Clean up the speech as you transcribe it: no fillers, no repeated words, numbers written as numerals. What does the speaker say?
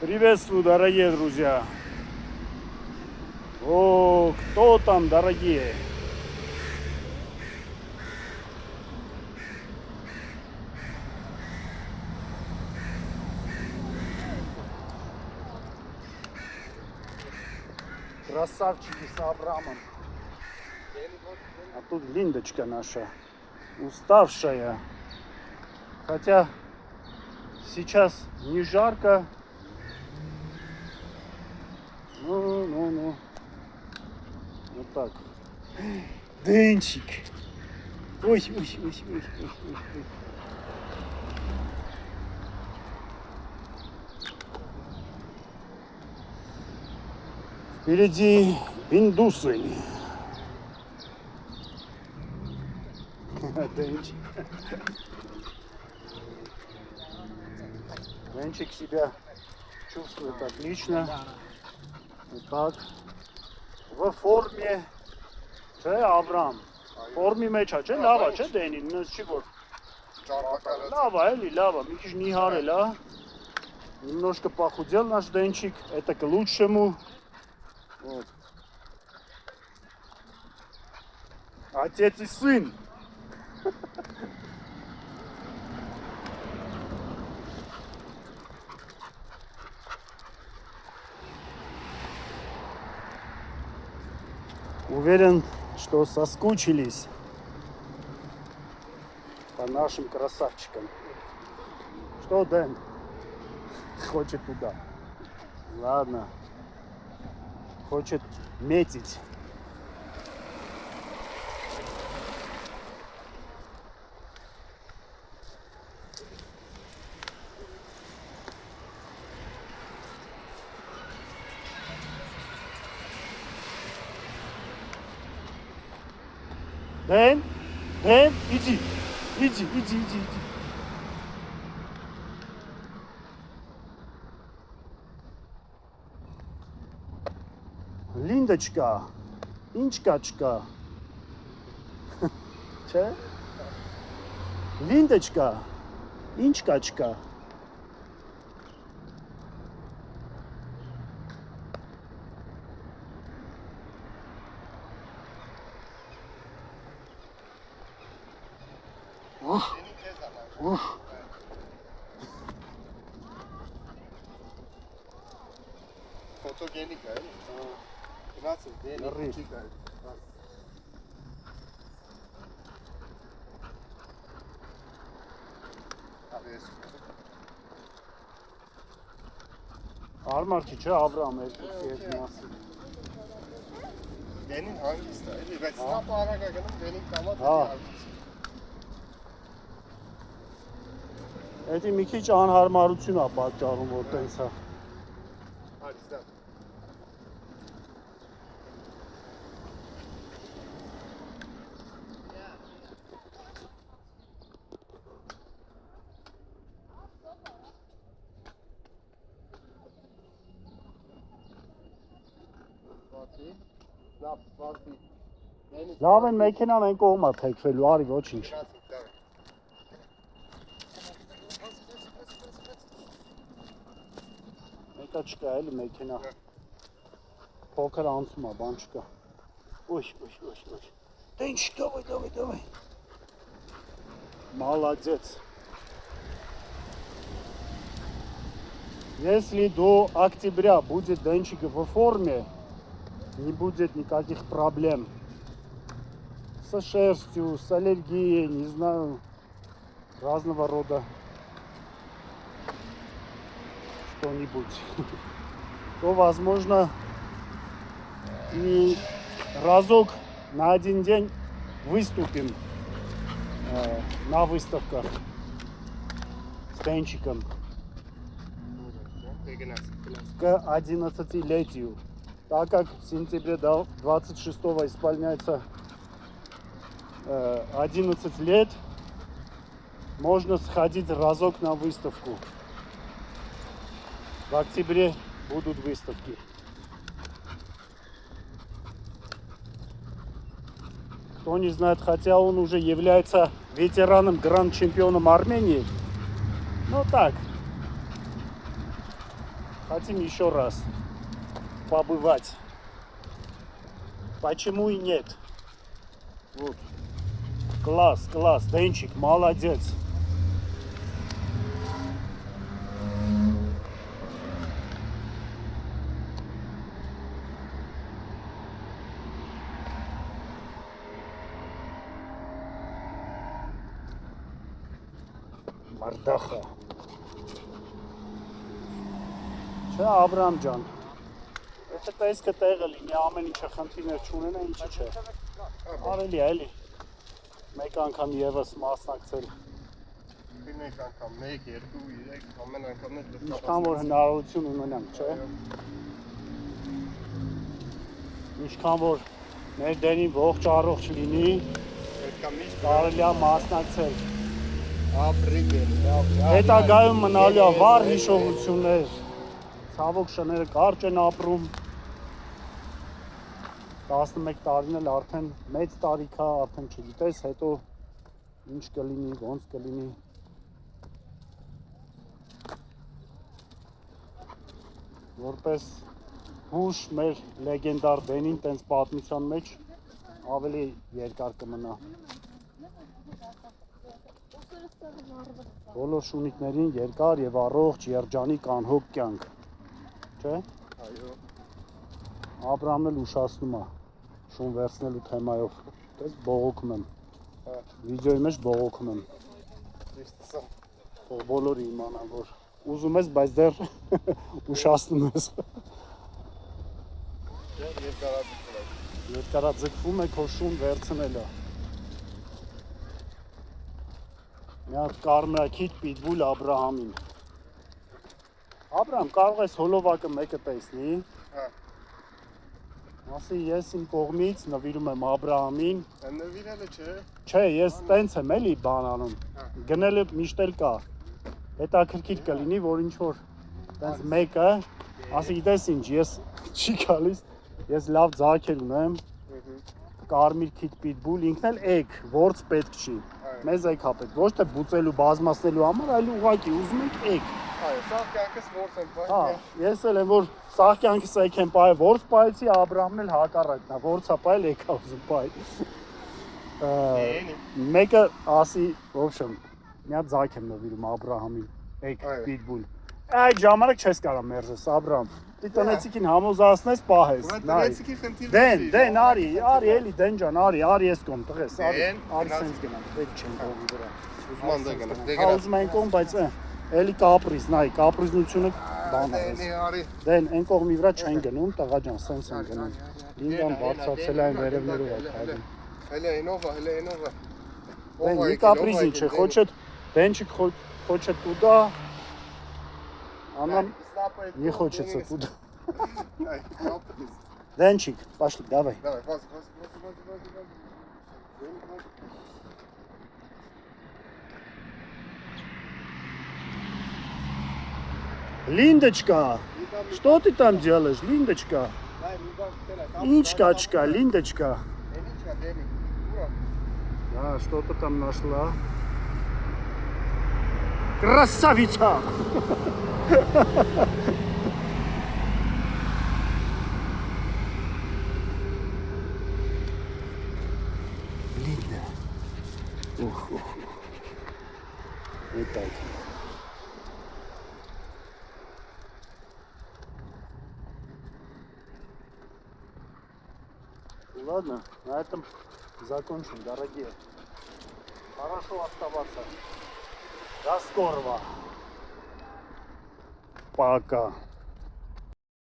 Приветствую, дорогие друзья. О, кто там, дорогие? Красавчики с Абрамом. А тут Линдочка наша, уставшая. Хотя сейчас не жарко. Ну. Вот так. Денчик. Ой. Впереди индусы. Денчик. Денчик себя чувствует отлично. Вот так. В форме. Չէ, Աբրամ, ֆորմի մեջ է, չէ, լավ է, չէ, Դենին, նույնս չի որ։ Լավ է, էլի, լավ է, մի քիչ նիհարել է։ Немножко похудел наш Денчик, это к лучшему. Вот. Отец и сын. Уверен, что соскучились по нашим красавчикам. Что, Дэн? Хочет туда. Ладно. Хочет метить. Дэн, иди. Линдочка, инчкачка. Че? Линдочка, инчкачка. Fotogenik է, էլի։ Գնացել դենի չի գալ։ Արմար չի, չէ, Աբրամ երկուսի հետ միասին։ Դենին հանգիստ է, էլի, բայց սնապը արագ է գնում, դենին կամած է հանգիստ։ Էդի մի քիչ անհարմարություն է պատճառում, որ տենց է։ Արիստա։ Լավ են մեքենան այն կողմա թեքվելու, արի ոչինչ։ Մեկա չկա էլի մեքենա։ Փոքր անցում է, բան չկա։ Ոյ։ Денчик, давай. Молодец. Если до октября будет Денчик в форме, не будет никаких проблем со шерстью, с аллергией, не знаю, разного рода что-нибудь, то возможно и разок на один день выступим на выставках с Денчиком к 11-летию. Так как в сентябре 26-го исполняется 11 лет, можно сходить разок на выставку. В октябре будут выставки. Кто не знает, хотя он уже является ветераном, гранд-чемпионом Армении, но так, Хотим еще раз побывать. Почему и нет? Вот. Класс, класс, Денчик, молодец. Մարդախա։ Չէ, Աբրամ ջան։ Եթե տեսքը տեղը լինի, ամեն ինչը խնդիրներ չունենա, ինչի՞ չէ։ Արելի է, էլի։ Մեկ անգամ եւս մասնակցել։ Մեկ անգամ, 1, 2, 3, ամեն անգամներ դրսի։ Ինչքան որ հնարավորություն ունենանք, չէ։ Ինչքան որ մեր դերին ողջ առողջ լինի, Պետք է միշտ կարելի է մասնակցել։ ապրիգել։ Հետագայում մնալու է վառ հիշողություններ։ Ցավոք շները կարճ են ապրում։ 11 տարին էլ արդեն մեծ տարիք է, արդեն չգիտես, հետո ինչ կլինի, ոնց կլինի։ Որպես հուշ մեր լեգենդար Դենին տենց պատմության մեջ ավելի երկար կմնա։ Բոլոր շունիկներին երկար եւ առողջ երջանիկ անհոգ կյանք։ Չէ՞։ Այո։ Աբրամն էլ ուշացնում է շուն վերցնելու թեմայով։ Դες բողոքում եմ։ Վիդեոյի մեջ բողոքում եմ։ Ճիշտ ասա։ Թող բոլորը իմանան, որ ուզում ես, բայց դեռ ուշացնում ես։ Երկարաձգվում է քո շուն վերցնելը։ Մի հատ կարմրակիթ պիտբուլ Աբրահամին։ Աբրահամ, կարող ես հոլովակը մեկը տեսնի։ Հա։ Ասի ես իմ կողմից նվիրում եմ Աբրահամին։ Նվիրելը չէ։ Չէ, ես տենց եմ էլի բան անում։ Գնելը միշտ էլ կա։ Հետաքրքիր կլինի, որ ինչ որ տենց մեկը, ասի գիտես ինչ, ես չի գալիս, ես լավ ձագեր ունեմ, կարմիր քիթ պիտբուլ, ինքն էլ էգ, որց պետք չի։ Մեզ էգ հա պետք, ոչ թե բուծելու, բազմացնելու համար, այլ ուղղակի ուզում ենք էգ։ Այո, սա կյանքս որց եմ Հա, պահել։ ես էլ եմ, որ սաղ կյանքս էգ եմ պահել, որց պահեցի, Աբրահամն էլ հակառակն է, որցա պահել, էգ հա ուզում պահել։ Մեկը ասի, ոբշեմ, մի հատ ձակ եմ նվիրում Աբրահամին, էգ պիտբուլ։ Այդ ժամանակ չես կարա մերժես, Աբրահամ։ Դի տնեցիկին համոզացնես, պահես։ Տնեցիկի խնդիրը Դեն, արի, էլի, Դեն ջան, արի ես կողմ, տղես, արի սենց գնանք, պետք չեն կողմի վրա։ ուզման դե գնաց, դե Հա, ուզում են կողմ, բայց էլի կապրիզ, նայ, կապրիզնությունը բան է։ արի։ Դեն, այն կողմի վրա չեն գնում, տղա ջան, սենց են գնում։ Լինգան բարձրացել այն վերևներով է քայլում։ Հələ ինովա։ Դեն, մի կապրիզի չէ, խոչետ, Դենչիկ խոչետ տուդա, Она не хочется туда. Денчик, пошли, давай. Давай, ваз. Линдочка, что ты там делаешь, Линдочка? Инчка, Линдочка. Да, что-то там нашла. Красавица! Линда. Ух. Вот так. Ладно, на этом закончим, дорогие. Хорошо оставаться. До скорого. Пока.